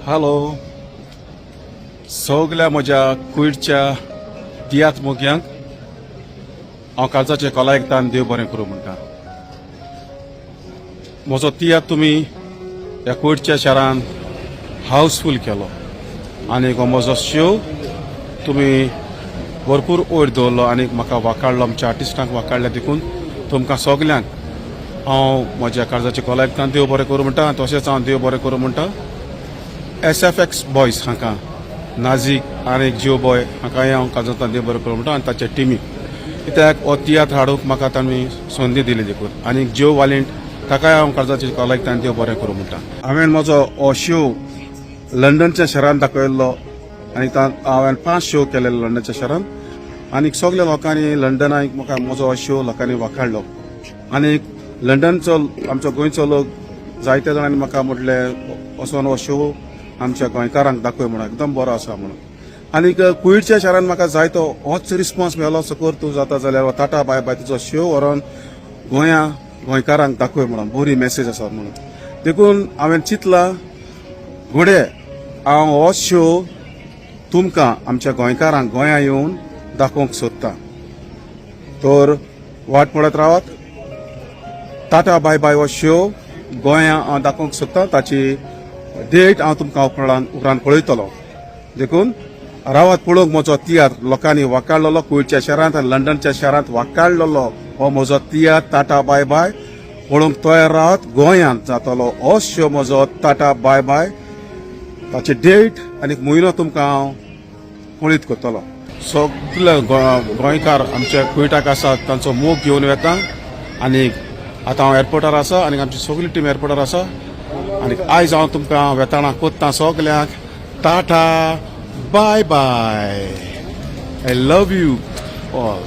Hello सगळ्या म्हज्या कुयडच्या तियात्र मोग्यांक हांव कालचाचे कला एकतान देव बरें करूं म्हणटा. म्हजो तियात्र तुमी ह्या कुयडच्या शारान हावसफूल केलो आनी हो म्हजो शो तुमी भरपूर वयर दवरलो आनी म्हाका वाखाडलो, आमच्या आर्टिस्टांक वाखाडल्या देखून तुमकां सगल्यांक हांव म्हज्या काळजाचे कला एकतान देव बरें करूं म्हणटा. तशेंच हांव देव बरें करूं म्हणटा SFX बॉयज हांकां नाजीक आनी जिओ बॉय हांकांय हांव काळजांतल्यान देव बरें करूं म्हणटा आनी ताचे टिमीक कित्याक हो तियात्र हाडूंक म्हाका तांणी संदी दिली देखून आनी जिओ वालेंट ताकाय हांव काळजाचे कला एकतान देव बरें करूं म्हणटा. हांवें म्हजो हो शो लंडनच्या शारान दाखयल्लो आनी हांवें 5 शो केलेले लंडनच्या शारान आनी सगल्या लोकांनी लंडनाक म्हाका म्हजो हो शो लोकांनी वाखाडलो आनी लंडनचो आमचो गोंयचो लोक जायत्या जाणांनी म्हाका म्हटलें वचून हो शो आमच्या गोंयकारांक दाखय म्हणून एकदम बरो आसा म्हणून. आनी कुयडच्या शारान म्हाका जायतो होच रिस्पॉन्स मेळ्ळो सकोर तूं जाता जाल्यार टाटा बाय बाय तुजो शो व्हरोन गोंयकारांक दाखय म्हणून बरी मेसेज आसा म्हणून. देखून हांवें चिंतलां घोडे हांव हो शो तुमकां आमच्या गोंयकारांक गोंया येवन दाखोवंक सोदतां. तर वाट पळयत रावात. टाटा बाय बाय हो शो गोंया हांव दाखोवंक सोदतां. ताची डेट हांव तुमकां उपरांत पळयतलो. देखून रावात पळोवंक म्हजो तियात्र लोकांनी वाखाडलेलो कुयडच्या शारांत आनी लंडनच्या शारांत वाखाडलेलो हो म्हजो तियात्र टाटा बाय बाय पळोवंक तयार रावात. गोंयांत जातलो हो शो म्हजो टाटा बाय बाय. ताची डेट आनी म्हयनो तुमकां हांव पळयत करतलो. सगळे गोंयकार आमच्या कुयटाक आसात तांचो मोग घेवन वेता आनी आतां हांव एअरपोर्टार आसा आनी आमची सगळी टीम एअरपोर्टार आसा आनी आयज हांव तुमकां वेताळां कोत्तां सगल्यांक tata bye bye. I love you all.